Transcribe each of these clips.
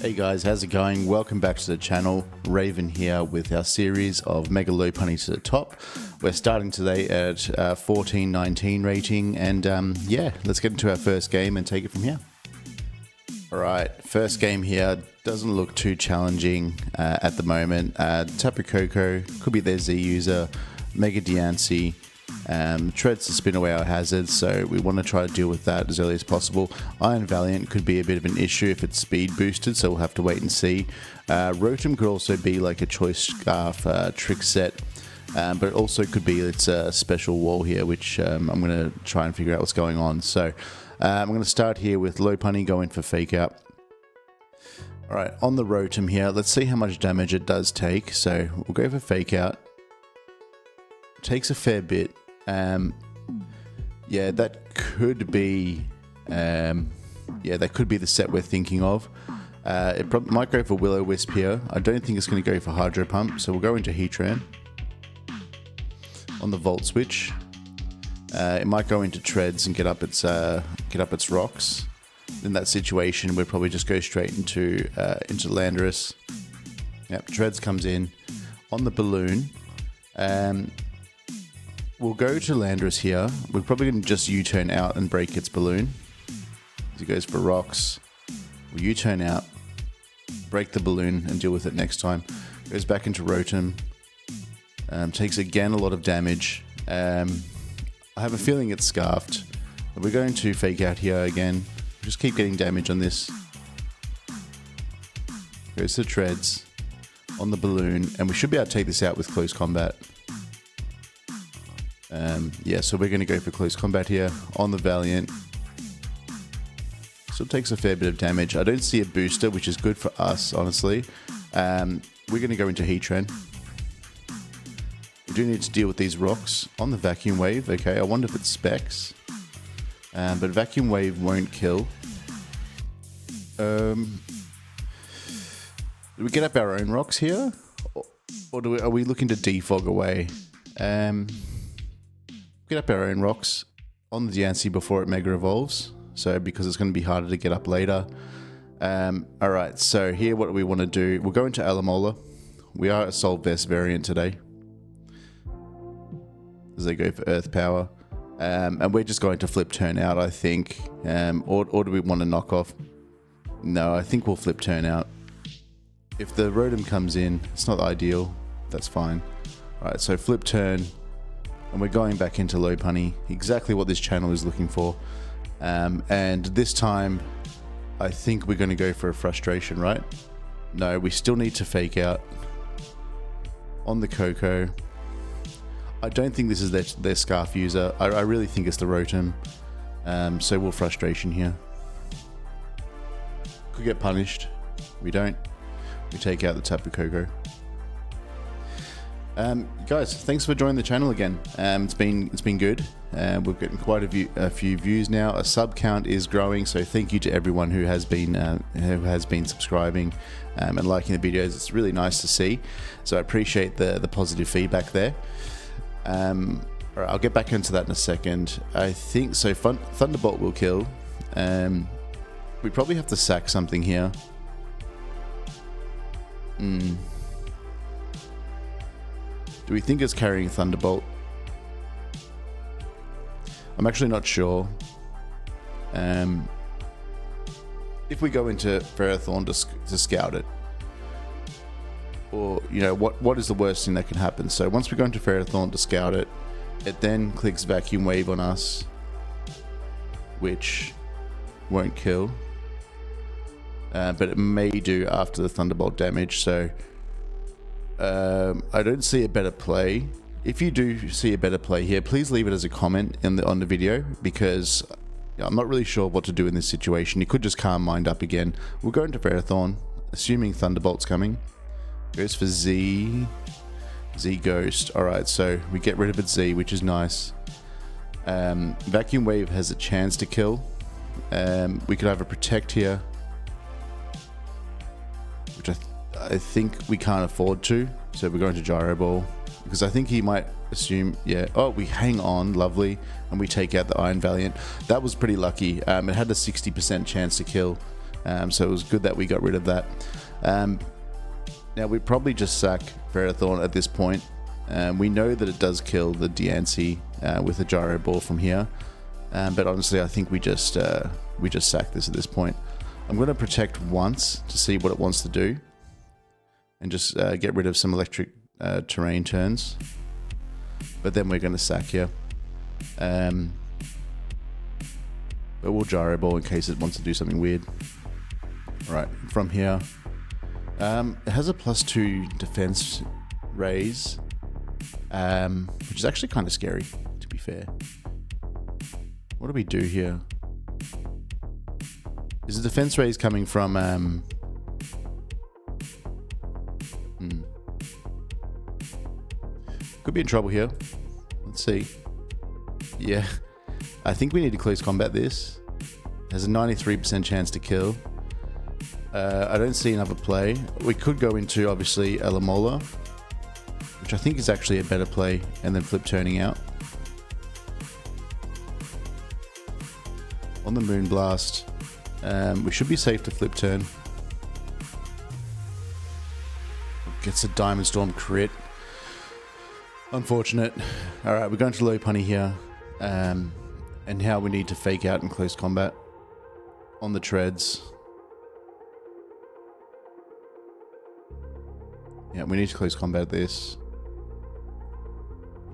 Hey guys, how's it going? Welcome back to the channel. Raven here with our series of Mega Lopunny to the top. We're starting today at 1419 rating, and yeah, let's get into our first game and take it from here. Alright, first game here doesn't look too challenging at the moment. Tapu Koko could be their Z user, Mega Diancie, treads to spin away our hazards, so we want to try to deal with that as early as possible. Iron Valiant could be a bit of an issue if it's speed boosted, so we'll have to wait and see. Rotom could also be like a choice scarf trick set, but it also could be its a special wall here, which I'm going to try and figure out what's going on. So I'm going to start here with Lopunny going for Fake Out. Alright, on the Rotom here, let's see how much damage it does take. So we'll go for Fake Out. Takes a fair bit. Yeah, that could be that could be the set we're thinking of. It might go for Will-O-Wisp here. I don't think it's going to go for Hydro Pump, so we'll go into Heatran. On the Volt Switch, it might go into Treads and get up its rocks. In that situation, we'd probably just go straight into Landorus. Yep, Treads comes in. On the Balloon, we'll go to Landorus here. We're probably going to just U-turn out and break its Balloon. As it goes for rocks, we'll U-turn out, break the Balloon, and deal with it next time. Goes back into Rotom. Takes again a lot of damage. I have a feeling it's scarfed. But we're going to Fake Out here again. Just keep getting damage on this. Goes to Treads on the Balloon, and we should be able to take this out with Close Combat. Yeah, so we're going to go for Close Combat here on the Valiant. Still takes a fair bit of damage. I don't see a booster, which is good for us, honestly. We're going to go into Heatran. We do need to deal with these rocks on the Vacuum Wave. Okay, I wonder if it's Specs. But Vacuum Wave won't kill. Do we get up our own rocks here? Or are we looking to defog away? Get up our own rocks on the Diancie before it Mega Evolves. So, because it's going to be harder to get up later. Alright, so here what do we want to do? We'll go into Alamola. We are a Soul Vest variant today. As they go for Earth Power. And we're just going to flip turn out, I think. Or do we want to knock off? No, I think we'll flip turn out. If the Rotom comes in, it's not ideal. That's fine. Alright, so flip turn. And we're going back into Lopunny. Exactly what this channel is looking for. And this time, I think we're going to go for a Frustration, right? No, we still need to Fake Out. On the Koko. I don't think this is their Scarf user. I really think it's the Rotom. So we'll Frustration here. Could get punished. We don't. We take out the Tapu Koko. Guys, thanks for joining the channel again. It's been good. We're getting quite a few views now. A sub count is growing, so thank you to everyone who has been subscribing and liking the videos. It's really nice to see. So I appreciate the positive feedback there. All right, I'll get back into that in a second. I think so. Thunderbolt will kill. We probably have to sack something here. Do we think it's carrying Thunderbolt? I'm actually not sure. If we go into Ferrothorn to scout it, or you know, what is the worst thing that can happen? So once we go into Ferrothorn to scout it, it then clicks Vacuum Wave on us, which won't kill, but it may do after the Thunderbolt damage. So I don't see a better play. If you do see a better play here, please leave it as a comment on the video, because I'm not really sure what to do in this situation. You could just Calm Mind up again. We'll go into Ferrothorn, assuming Thunderbolt's coming. Goes for Z Ghost. Alright, so we get rid of its Z, which is nice. Vacuum Wave has a chance to kill. We could have a Protect here, which I think we can't afford to, so we're going to Gyro Ball, because I think he might assume, yeah, oh, we hang on, lovely, and we take out the Iron Valiant. That was pretty lucky. It had a 60% chance to kill, So it was good that we got rid of that. Now we probably just sack Ferrothorn at this point. We know that it does kill the Diancie with a gyro ball from here, but honestly, I think we just sack this at this point. I'm going to protect once to see what it wants to do, and just get rid of some electric terrain turns. But then we're going to sack here. But we'll gyro ball in case it wants to do something weird. Alright, from here. It has a +2 defense raise, which is actually kind of scary, to be fair. What do we do here? Is the defense raise coming from... Could be in trouble here. Let's see. Yeah. I think we need to close combat this. It has a 93% chance to kill. I don't see another play. We could go into, obviously, Elamola, which I think is actually a better play, and then flip turning out. On the Moonblast, we should be safe to flip turn. Gets a Diamond Storm crit. Unfortunate. Alright, we're going to Lopunny here. And how we need to fake out in close combat. On the treads. Yeah, we need to close combat this.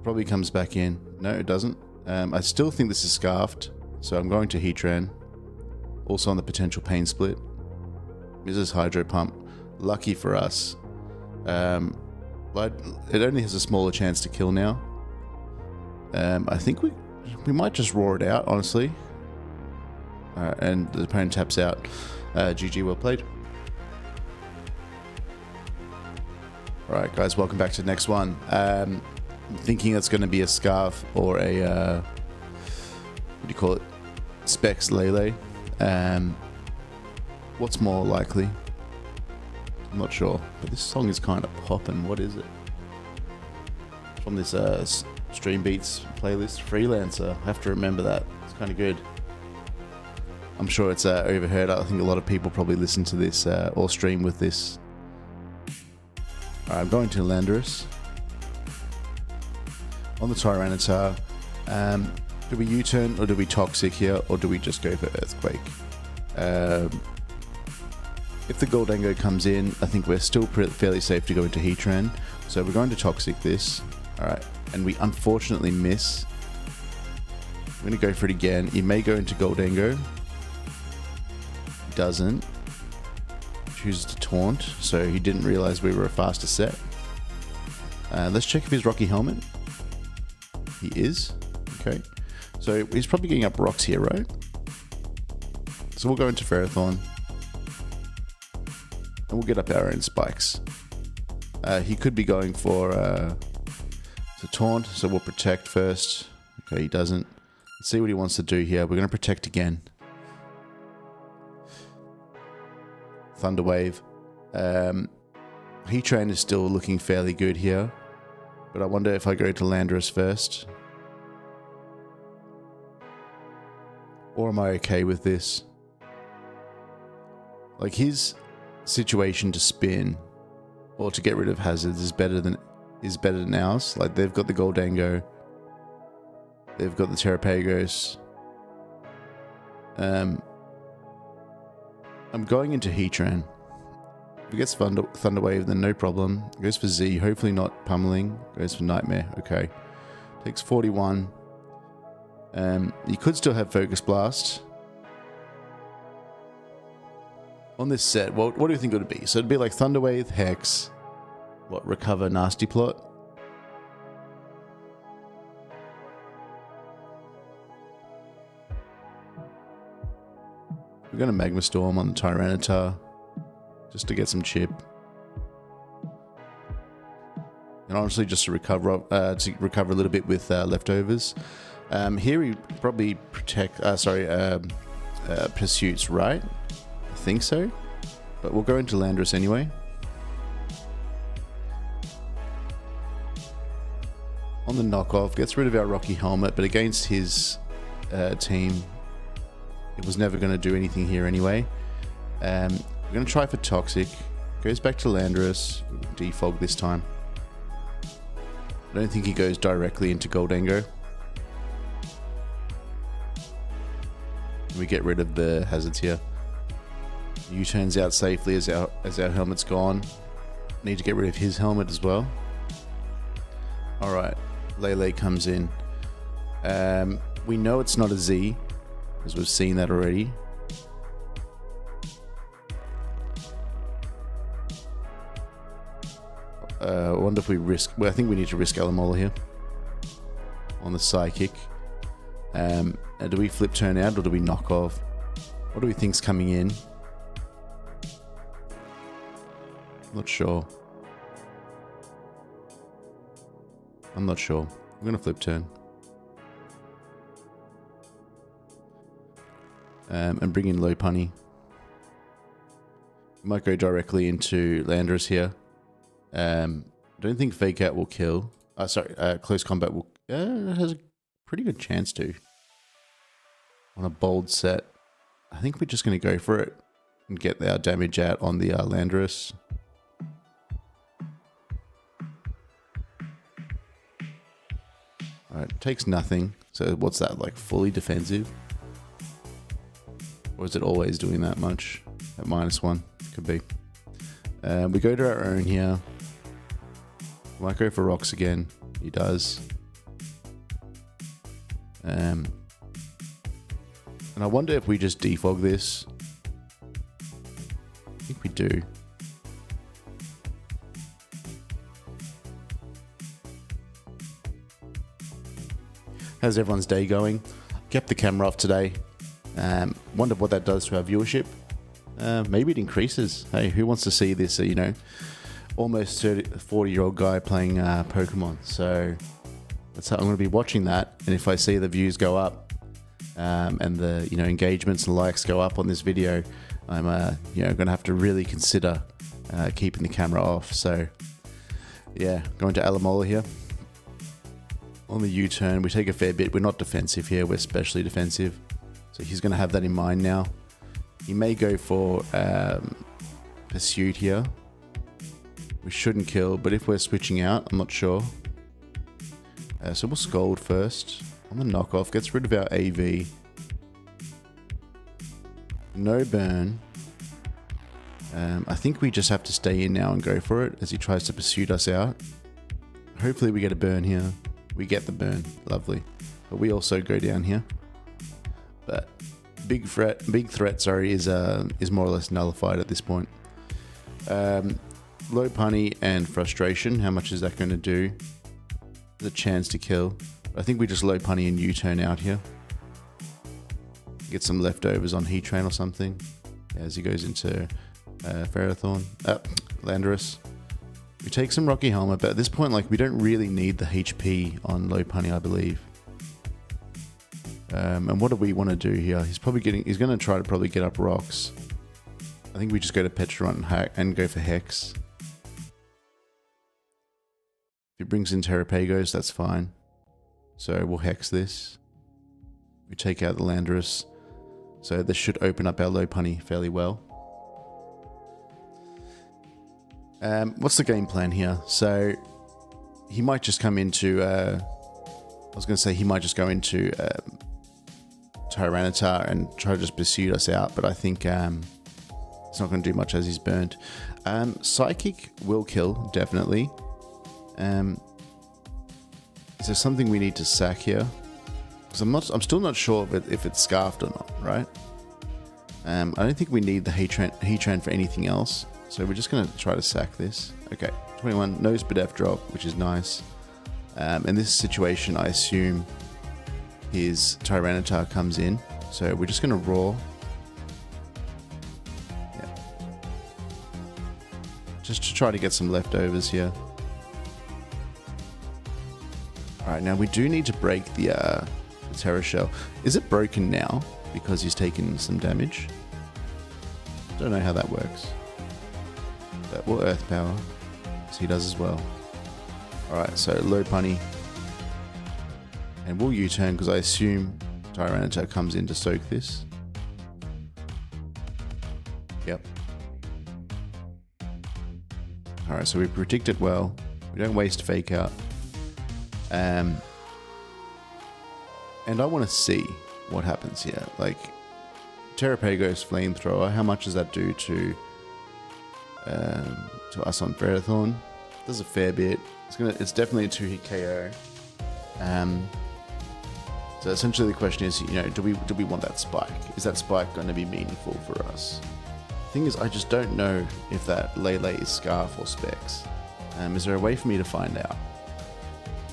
Probably comes back in. No, it doesn't. I still think this is scarfed. So I'm going to Heatran. Also on the potential pain split. This is Hydro Pump. Lucky for us. It only has a smaller chance to kill now. I think we might just roar it out, honestly. And the opponent taps out. GG, well played. Alright guys, welcome back to the next one. I'm thinking it's going to be a Scarf or a, what do you call it? Specs Lele. What's more likely? I'm not sure, but this song is kind of popping. What is it? From this Stream Beats playlist, Freelancer. I have to remember that. It's kind of good. I'm sure it's overheard. I think a lot of people probably listen to this or stream with this. Alright, I'm going to Landorus. On the Tyranitar, do we U-turn or do we Toxic here, or do we just go for Earthquake? If the Goldango comes in, I think we're still fairly safe to go into Heatran. So we're going to Toxic this. Alright, and we unfortunately miss. I'm going to go for it again. He may go into Goldango. Doesn't. Chooses to Taunt, so he didn't realize we were a faster set. Let's check if he's Rocky Helmet. He is. Okay. So he's probably getting up rocks here, right? So we'll go into Ferrothorn. And we'll get up our own spikes. He could be going for to Taunt, so we'll protect first. Okay, he doesn't. Let's see what he wants to do here. We're going to protect again. Thunderwave. Heatran is still looking fairly good here. But I wonder if I go to Landorus first. Or am I okay with this? Like, his situation to spin or to get rid of hazards is better than ours. Like, they've got the Goldango, they've got the Terrapagos. I'm going into Heatran. If he gets Thunderwave, then no problem. Goes for Z, hopefully not pummeling. Goes for Nightmare. Okay, takes 41. You could still have Focus Blast. On this set, what do you think it would be? So it'd be like Thunderwave, Hex, what, Recover, Nasty Plot? We're going to Magma Storm on the Tyranitar, just to get some chip. And honestly, just to recover a little bit with leftovers. Here we probably Pursuits, right? I think so. But we'll go into Landorus anyway. On the knockoff, gets rid of our Rocky Helmet, but against his team, it was never going to do anything here anyway. We're going to try for Toxic. Goes back to Landorus. Defog this time. I don't think he goes directly into Goldango. We get rid of the hazards here. U-turns out safely as our helmet's gone. Need to get rid of his helmet as well. Alright, Lele comes in. We know it's not a Z, because we've seen that already. I wonder if we risk... Well, I think we need to risk Alamola here. On the Psychic. Do we flip turn out or do we knock off? What do we think's coming in? Not sure. I'm not sure. I'm going to flip turn. And bring in Lopunny. Might go directly into Landorus here. I don't think Fake Out will kill. Close Combat will... it has a pretty good chance to. On a bold set. I think we're just going to go for it. And get our damage out on the Landorus. Alright, takes nothing. So what's that, like fully defensive? Or is it always doing that much? At -1? Could be. We go to our own here. Might go for rocks again. He does. And I wonder if we just defog this. I think we do. How's everyone's day going? Kept the camera off today. Wonder what that does to our viewership. Maybe it increases. Hey, who wants to see this, you know, almost 40-year-old guy playing Pokemon? So that's how I'm going to be watching that. And if I see the views go up and the, you know, engagements and likes go up on this video, I'm you know, going to have to really consider keeping the camera off. So yeah, going to Alamola here. On the U-turn, we take a fair bit. We're not defensive here. We're specially defensive. So he's going to have that in mind now. He may go for Pursuit here. We shouldn't kill, but if we're switching out, I'm not sure. So we'll Scold first. On the knockoff, gets rid of our AV. No burn. I think we just have to stay in now and go for it as he tries to pursuit us out. Hopefully we get a burn here. We get the burn. Lovely. But we also go down here. But big threat, is more or less nullified at this point. Lopunny and Frustration. How much is that going to do? There's a chance to kill. I think we just Lopunny and U-turn out here. Get some leftovers on Heatran or something. As he goes into Landorus. We take some Rocky Helmet, but at this point, like, we don't really need the HP on Lopunny, I believe. And what do we want to do here? He's going to try to probably get up rocks. I think we just go to Petrarch and go for Hex. If he brings in Terrapagos, that's fine. So we'll Hex this. We take out the Landorus. So this should open up our Lopunny fairly well. What's the game plan here? So he might just come into... I was going to say he might just go into Tyranitar and try to just pursue us out, but I think it's not going to do much as he's burnt. Psychic will kill, definitely. Is there something we need to sack here? Because I'm still not sure if it's Scarfed or not, right? I don't think we need the Heatran for anything else. So we're just going to try to sack this. Okay, 21, no Spadef drop, which is nice. In this situation, I assume his Tyranitar comes in. So we're just going to Roar. Yeah. Just to try to get some leftovers here. Alright, now we do need to break the Terra Shell. Is it broken now because he's taken some damage? Don't know how that works. But we'll Earth Power, so he does as well. Alright, so Lopunny. And we'll U-turn because I assume Tyranitar comes in to soak this. Yep. Alright, so we predict it well. We don't waste fake out. And I want to see what happens here. Like, Terrapago's flamethrower, how much does that do to us on Ferrothorn? Does a fair bit. It's definitely a 2-hit KO. So essentially the question is, you know, do we want that spike? Is that spike going to be meaningful for us? The thing is, I just don't know if that Lele is Scarf or Specs. Is there a way for me to find out?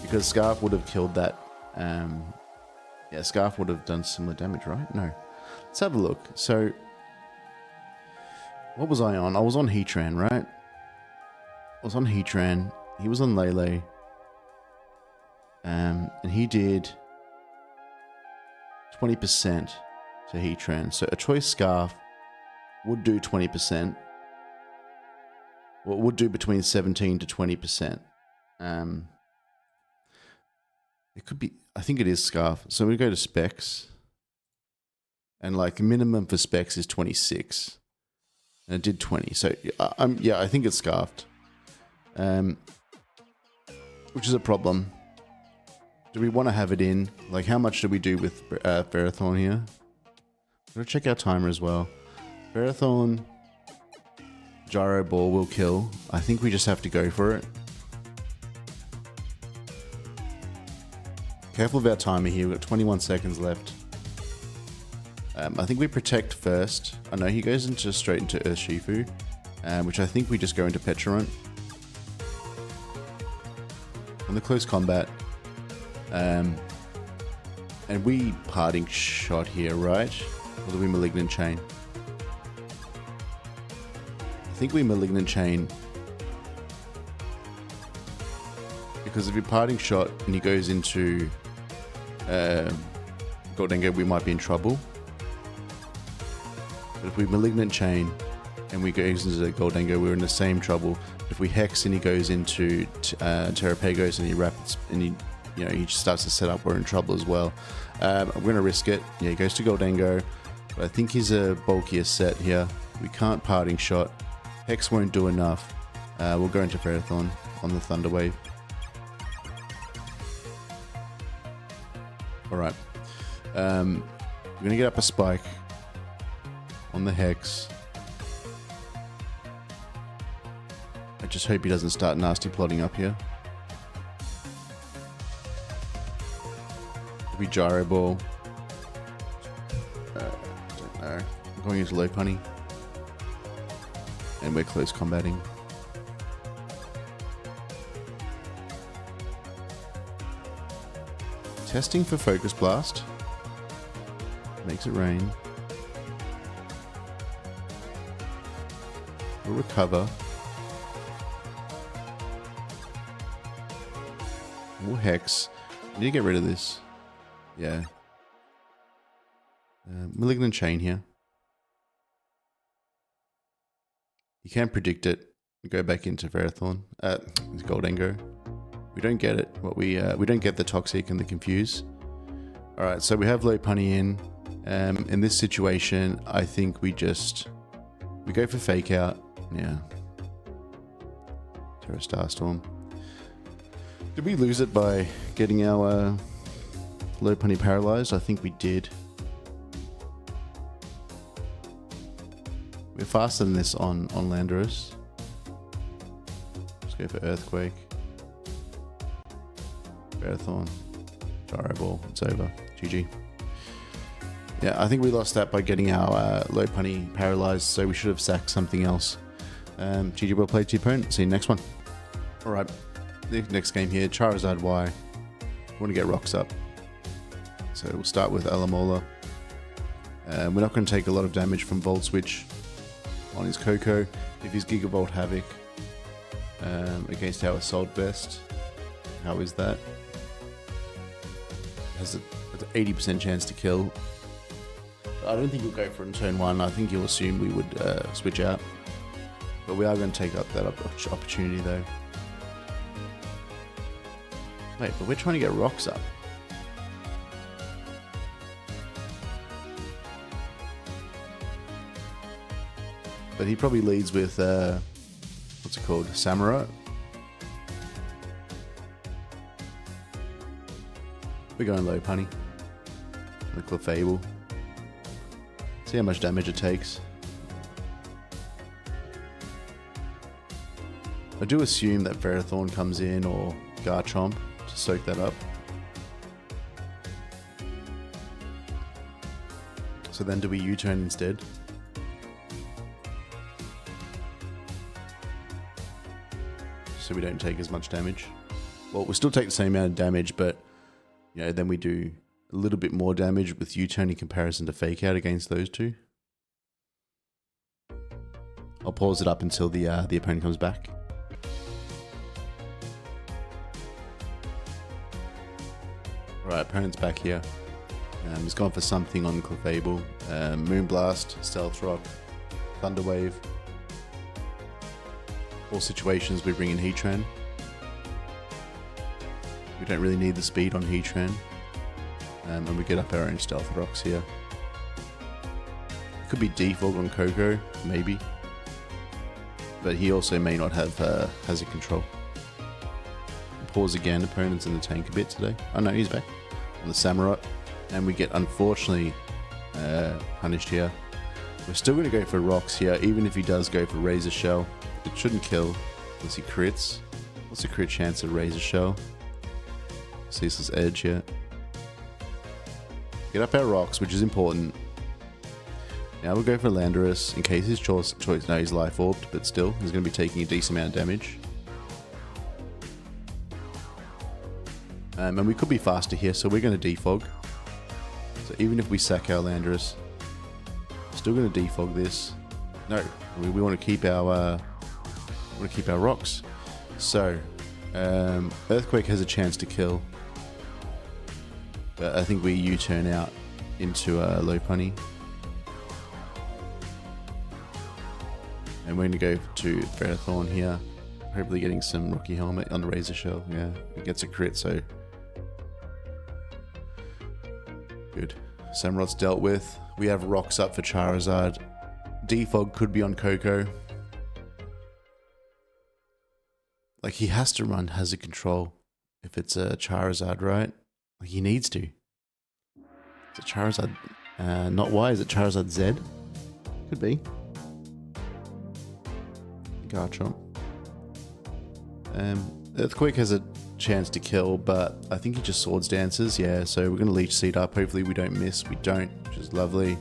Because Scarf would have killed that. Yeah, Scarf would have done similar damage, right? No. Let's have a look. So, what was I on? I was on Heatran, right? I was on Heatran. He was on Lele. And he did 20% to Heatran. So a Choice Scarf would do 20%. Well, it would do between 17 to 20%. It could be, I think it is Scarf. So we go to Specs. And like the minimum for Specs is 26. And it did 20. So yeah, I think it's Scarfed. Which is a problem. Do we want to have it in? Like, how much do we do with Ferrothorn here? I'm going to check our timer as well. Ferrothorn, Gyro Ball will kill. I think we just have to go for it. Careful of our timer here. We've got 21 seconds left. I think we protect first. I know he goes straight into Urshifu, which I think we just go into Pecharunt. On the close combat. And we parting shot here, right? Or do we Malignant Chain? I think we Malignant Chain. Because if you're parting shot and he goes into Goldengo, we might be in trouble. But if we Malignant Chain and we go into the Goldengo, we're in the same trouble. If we Hex and he goes into Terrapagos and he rapids and he, you know, he just starts to set up, we're in trouble as well. I'm going to risk it. Yeah, he goes to Goldengo. But I think he's a bulkier set here. We can't parting shot. Hex won't do enough. We'll go into Ferrothorn on the Thunder Wave. Alright. We're going to get up a spike on the Hex. I just hope he doesn't start nasty plotting up here. We Gyro Ball. Don't know. I'm going into Lopunny. And we're close combating. Testing for Focus Blast. Makes it rain. We'll recover. We'll Hex. I need to get rid of this. Yeah. Malignant Chain here. You can predict it. We go back into Ferrothorn. It's Goldengo. We don't get it. We don't get the Toxic and the Confuse. Alright, so we have Lopunny in. In this situation, I think we go for Fake Out. Yeah. Terra Starstorm. Did we lose it by getting our Lopunny paralyzed? I think we did. We're faster than this on Landorus. Let's go for Earthquake. Ferrothorn. Gyro Ball. It's over. GG. Yeah, I think we lost that by getting our Lopunny paralyzed, so we should have sacked something else. GG, well played to your opponent. See you next one. Alright, the next game here, Charizard Y. We want to get rocks up. So we'll start with Alamola. We're not going to take a lot of damage from Volt Switch on his Coco. If he's Gigavolt Havoc against our Assault Vest, how is that? Has an 80% chance to kill. I don't think he'll go for it in turn 1. I think he'll assume we would switch out. But we are going to take up that opportunity though. Wait, but we're trying to get rocks up. But he probably leads with, what's it called? Samurai? We're going Lopunny. The Clefable. See how much damage it takes. I do assume that Ferrothorn comes in or Garchomp to soak that up. So then do we U-turn instead? So we don't take as much damage. Well, we still take the same amount of damage, but you know, then we do a little bit more damage with U-turn in comparison to Fake Out against those two. I'll pause it up until the opponent comes back. Alright, opponent's back here. He's gone for something on Clefable. Moonblast, Stealth Rock, Thunder Wave. All situations we bring in Heatran. We don't really need the speed on Heatran. And we get up our own Stealth Rocks here. Could be Defog on Coco, maybe. But he also may not have Hazard Control. Pause again, opponent's in the tank a bit today. Oh no, he's back on the Samurai. And we get unfortunately punished here. We're still going to go for Rocks here, even if he does go for Razor Shell. It shouldn't kill unless he crits. What's the crit chance of Razor Shell? Ceaseless Edge here. Get up our Rocks, which is important. Now we'll go for Landorus in case his choice. No, he's Life Orbed, but still, he's going to be taking a decent amount of damage. And we could be faster here, so we're going to Defog. So even if we sack our Landorus, still going to Defog this. No, we want to keep our Rocks. So Earthquake has a chance to kill, but I think we U-turn out into Lopunny, and we're going to go to Ferrothorn here. Hopefully getting some Rocky Helmet on the Razor Shell. Yeah, it gets a crit, so good. Samurot's dealt with. We have Rocks up for Charizard. Defog could be on Coco. Like, he has to run Hazard Control if it's a Charizard, right? Like, he needs to. Is it Charizard? Not Y, is it Charizard Z? Could be. Garchomp. Earthquake has a chance to kill, but I think he just Swords Dances. Yeah, so we're going to Leech Seed up. Hopefully we don't miss. We don't, which is lovely.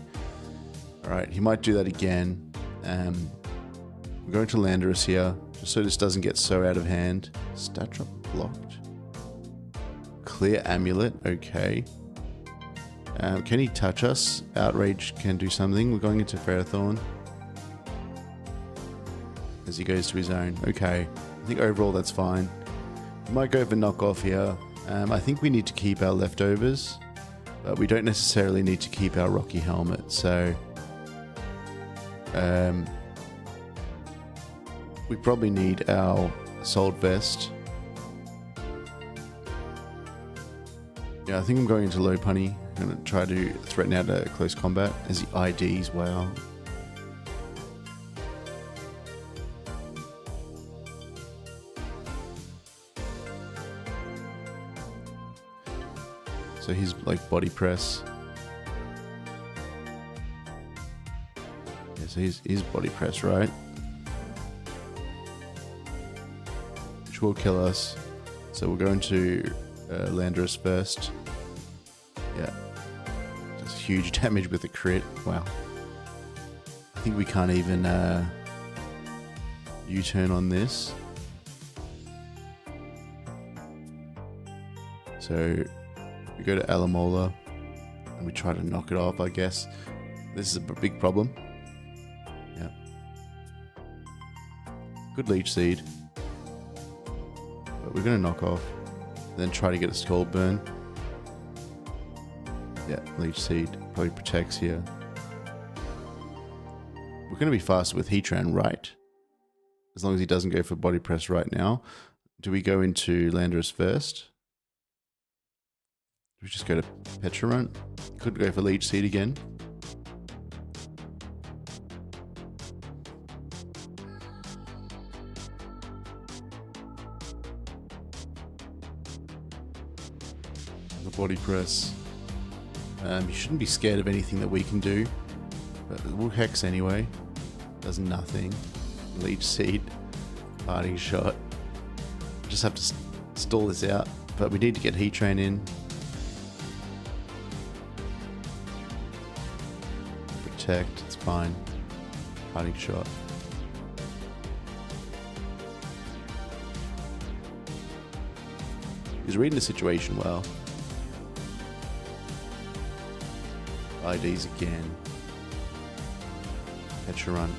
Alright, he might do that again. We're going to Landorus here, just so this doesn't get so out of hand. Stat Drop blocked. Clear Amulet, okay. Can he touch us? Outrage can do something. We're going into Ferrothorn as he goes to his own. Okay, I think overall that's fine. We might go for knockoff here. I think we need to keep our leftovers, but we don't necessarily need to keep our Rocky Helmet. So we probably need our Assault Vest. Yeah, I think I'm going into Lopunny. I'm going to try to threaten out a close combat as he IDs. Wow. So he's like Body Press. Yeah, so he's Body Press, right? Which will kill us. So we'll go into Landorus first. Yeah. Does huge damage with a crit. Wow. I think we can't even U-turn on this. So we go to Alamola and we try to knock it off, I guess. This is a big problem. Yeah. Good Leech Seed. But we're going to knock off. Then try to get a Skull Burn. Yeah, Leech Seed probably protects here. We're going to be faster with Heatran, right? As long as he doesn't go for Body Press right now. Do we go into Landorus first? We just go to Petrarunt. Could go for Leech Seed again. The body press. You shouldn't be scared of anything that we can do. But we'll hex anyway. Does nothing. Leech seed. Parting shot. Just have to stall this out. But we need to get heat train in. Protect. It's fine. Parting shot. He's reading the situation well. IDs again. Petra run.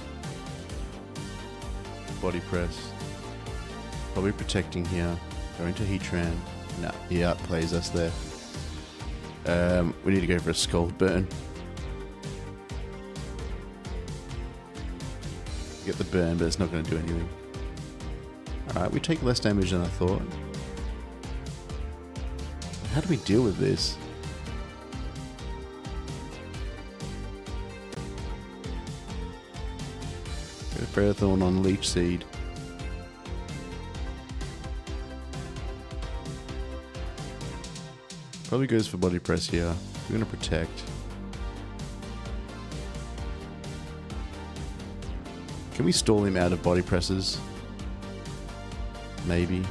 Body press. Probably protecting here. Going to Heatran. Nah, he outplays us there. We need to go for a Scald Burn. Get the burn, but it's not going to do anything. Alright, we take less damage than I thought. How do we deal with this? Ferrothorn on Leech Seed. Probably goes for Body Press here. We're going to protect. Can we stall him out of Body Presses? Maybe.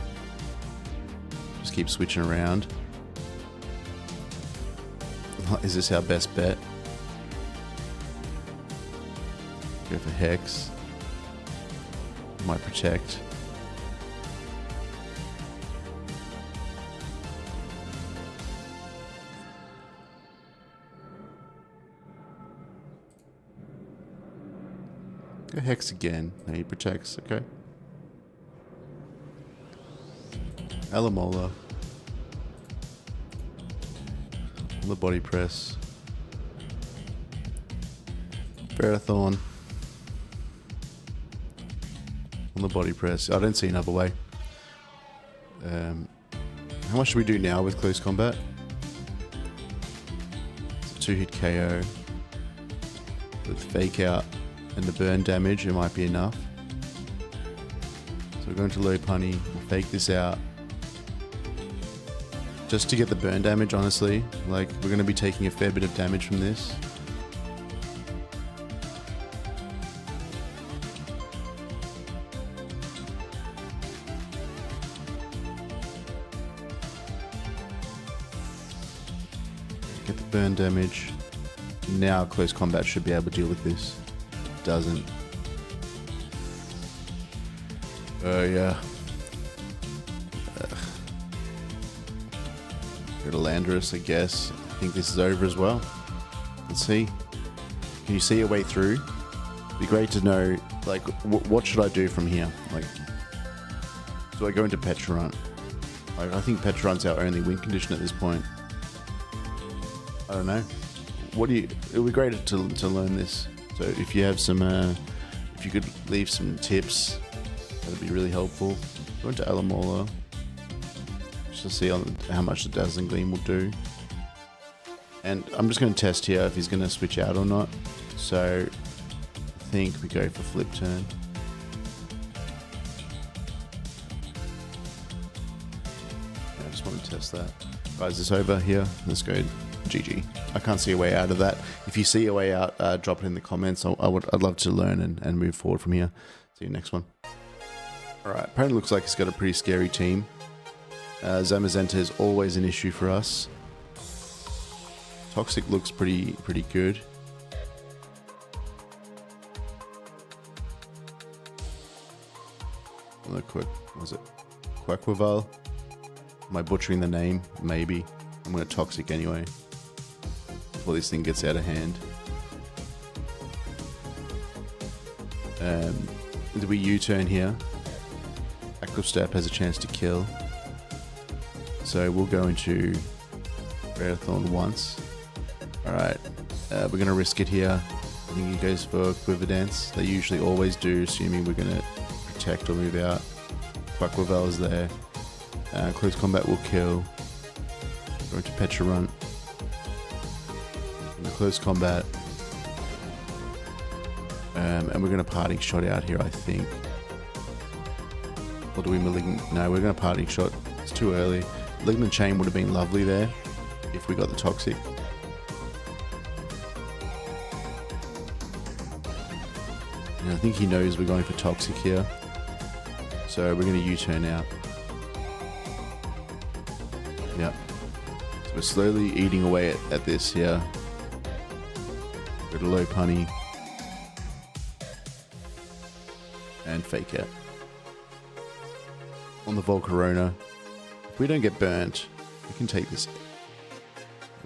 Just keep switching around. Is this our best bet? Go for Hex. Might protect. Go Hex again. No, he protects. Okay. Alamola. The body press. Ferrothorn. On the body press. I don't see another way. How much do we do now with close combat? It's a 2-hit KO. With fake out and the burn damage, it might be enough. So we're going to Lopunny. We'll fake this out. Just to get the burn damage, honestly. Like, we're going to be taking a fair bit of damage from this. Get the burn damage. Now close combat should be able to deal with this. It doesn't. Oh yeah. Go to Landorus, I guess. I think this is over as well. Let's see. Can you see a way through? It'd be great to know, like, what should I do from here? Like, do I go into Petra? Like, I think Petra's our only win condition at this point. I don't know. What do you? It would be great to learn this. So if you have some, if you could leave some tips, that'd be really helpful. Go into Alamola. To see on how much the Dazzling Gleam will do. And I'm just going to test here if he's going to switch out or not. So I think we go for Flip Turn. Yeah, I just want to test that. Guys, it's over here. Let's go GG. I can't see a way out of that. If you see a way out, drop it in the comments. I'd love to learn and move forward from here. See you next one. Alright, apparently looks like he's got a pretty scary team. Zamazenta is always an issue for us. Toxic looks pretty good. Was it Quaquaval? Am I butchering the name? Maybe. I'm going to Toxic anyway. Before this thing gets out of hand. Do we U-turn here? Active Step has a chance to kill. So we'll go into Ferrothorn once. Alright, we're going to risk it here. I think he goes for Quiver Dance. They usually always do, assuming we're going to protect or move out. Quaquaval is there. Close combat will kill. Going to Petra Run. Close combat. And we're going to Parting Shot out here, I think. Or do we Malignant? No, we're going to Parting Shot. It's too early. Malignant Chain would have been lovely there. if we got the Toxic. And I think he knows we're going for Toxic here. So we're going to U-turn out. Yep. So we're slowly eating away at this here. Go to Lopunny. And fake out. On the Volcarona. If we don't get burnt, we can take this.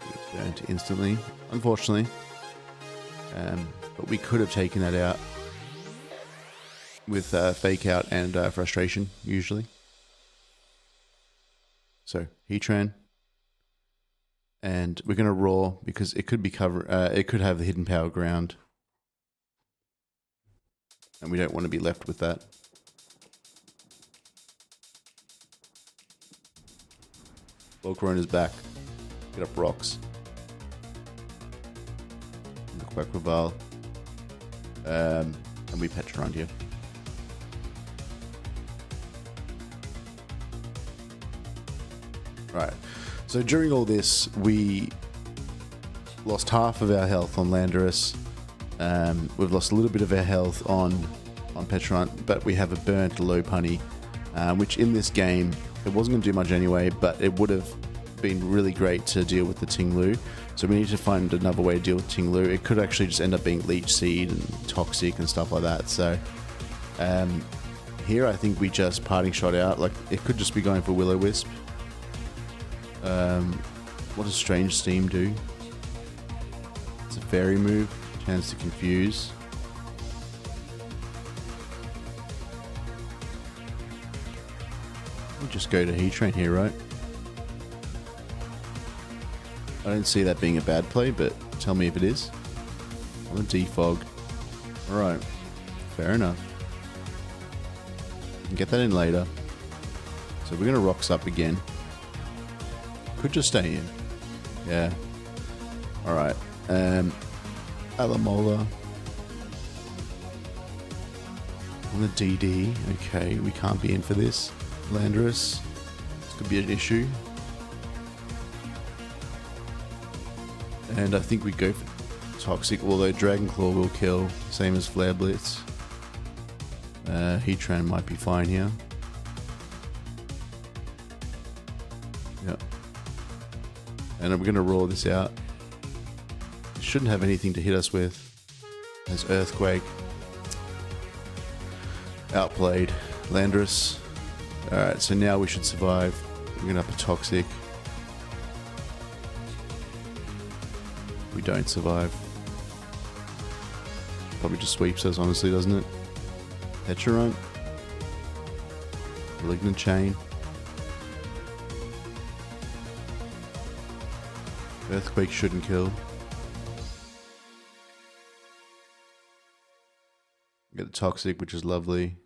We get burnt instantly, unfortunately. But we could have taken that out with fake out and frustration, usually. So, Heatran. And we're going to roar because it could be it could have the hidden power ground. And we don't want to be left with that. Volcarona's back. Get up rocks. And the Quackleval. And we patch around here. Right. So during all this, we lost half of our health on Landorus. We've lost a little bit of our health on Petrant, but we have a burnt Lopunny, which in this game, it wasn't going to do much anyway, but it would have been really great to deal with the Tinglu. So we need to find another way to deal with Tinglu. It could actually just end up being Leech Seed and Toxic and stuff like that. So here I think we just parting shot out. Like, it could just be going for Will-O-Wisp. What does Strange Steam do? It's a fairy move. Chance to confuse. We'll just go to Heatran here, right? I don't see that being a bad play, but tell me if it is. On the defog. Alright. Fair enough. We can get that in later. So we're going to Rocks up again. Could just stay in. Yeah. Alright. Alamola. On the DD. Okay, we can't be in for this. Landorus. This could be an issue. And I think we go for Toxic, although Dragon Claw will kill. Same as Flare Blitz. Heatran might be fine here. Yep. And we're going to roll this out. Shouldn't have anything to hit us with. There's Earthquake. Outplayed. Landorus. Alright, so now we should survive. We're going to up a Toxic. We don't survive. Probably just sweeps us, honestly, doesn't it? Pecharunt. Malignant Chain. Earthquake shouldn't kill. Get the Toxic, which is lovely.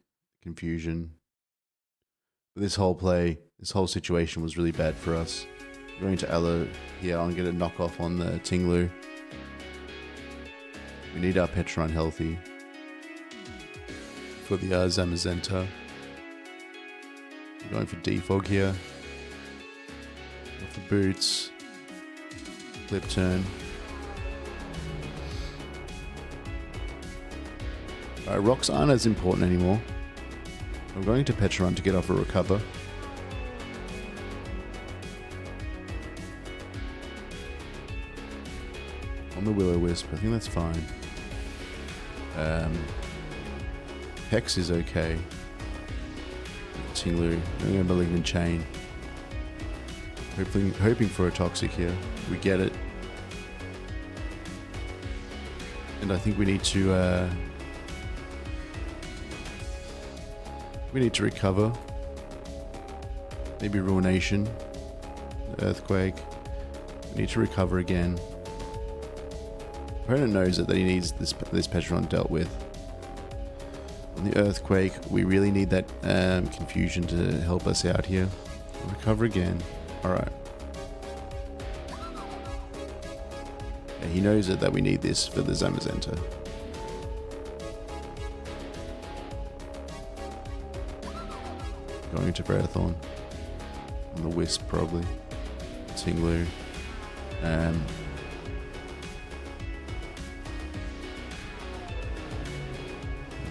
Confusion. But this whole play, this whole situation was really bad for us. Going to Aloe here and get a knockoff on the Tinglu. We need our Pecharunt healthy. For the Zamazenta. We're going for Defog here. Off the boots. Flip turn. Alright, rocks aren't as important anymore. I'm going to Pecharunt to get off a recover. On the Will-O-Wisp, I think that's fine. Hex is okay. Tinglu, going to Malignant Chain. Hoping for a Toxic here. We get it. And I think we need to recover. Maybe Ruination. Earthquake. We need to recover again. Opponent knows that he needs this Pecharunt dealt with. On the Earthquake, we really need that confusion to help us out here. Recover again. Alright. Yeah, he knows that we need this for the Zamazenta. Going to Breathorn. On the Wisp, probably. Tinglu. I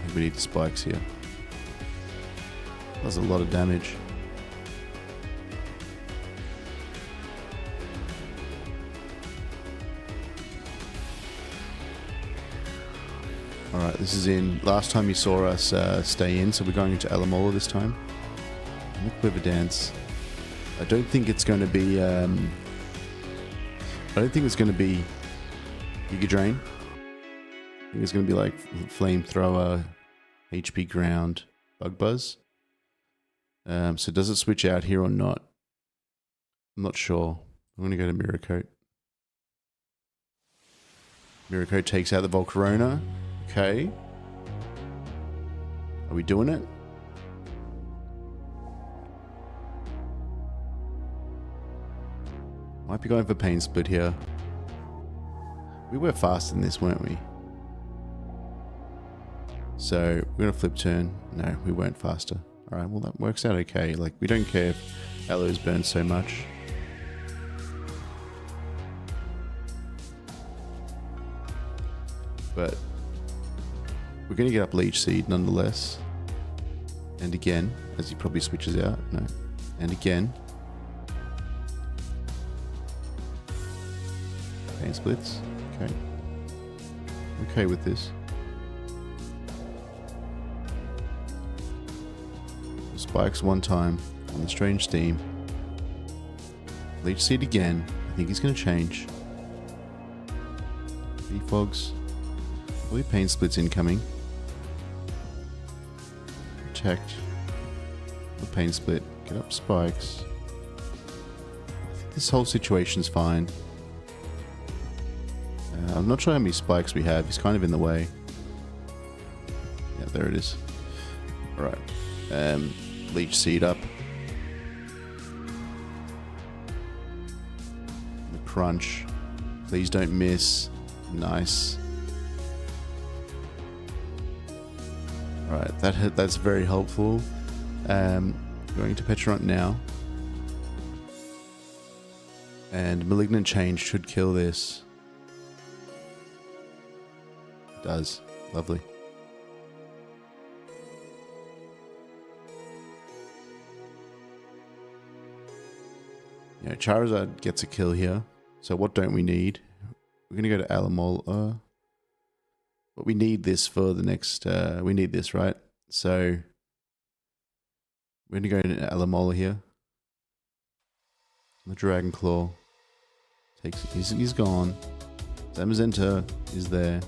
think we need the spikes here. That's a lot of damage. Alright, this is in. Last time you saw us stay in, so we're going into Alamola this time. Look, Quiver Dance. I don't think it's going to be. I don't think it's going to be Giga Drain. I think it's going to be like Flamethrower, HP Ground, Bug Buzz. So does it switch out here or not? I'm not sure. I'm going to go to Mirror Coat. Mirror Coat takes out the Volcarona. Okay. Are we doing it? Might be going for Pain Split here. We were faster than this, weren't we? So, we're going to flip turn. No, we weren't faster. Alright, well that works out okay. Like, we don't care if Aloes burn so much. But we're going to get up Leech Seed nonetheless. And again, as he probably switches out. No. And again. Pain Splits. Okay. Okay with this. Spikes one time on the Strange Steam. Leech Seed again. I think he's going to change. Defogs. Probably Pain Splits incoming. Protect. The Pain Split. Get up Spikes. I think this whole situation's fine. I'm not sure how many spikes we have. He's kind of in the way. Yeah, there it is. Alright. Leech Seed up. The Crunch. Please don't miss. Nice. Alright, that's very helpful. Going to Petront now. And Malignant Change should kill this. It does. Lovely. You know, Charizard gets a kill here. So what don't we need? We're going to go to Alamola. But we need this for the next... we need this, right? So we're going to go to Alamola here. The Dragon Claw. He's gone. Zamazenta is there.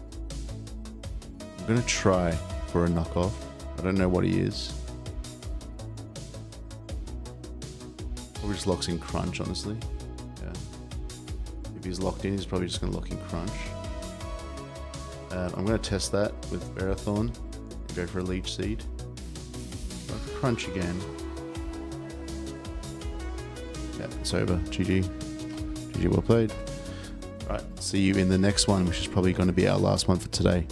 I'm going to try for a knockoff. I don't know what he is. Probably just locks in Crunch, honestly. Yeah. If he's locked in, he's probably just going to lock in Crunch. I'm going to test that with Barathorn. Go for a Leech Seed. Go for Crunch again. Yeah, it's over. GG. GG, well played. Right, see you in the next one, which is probably going to be our last one for today.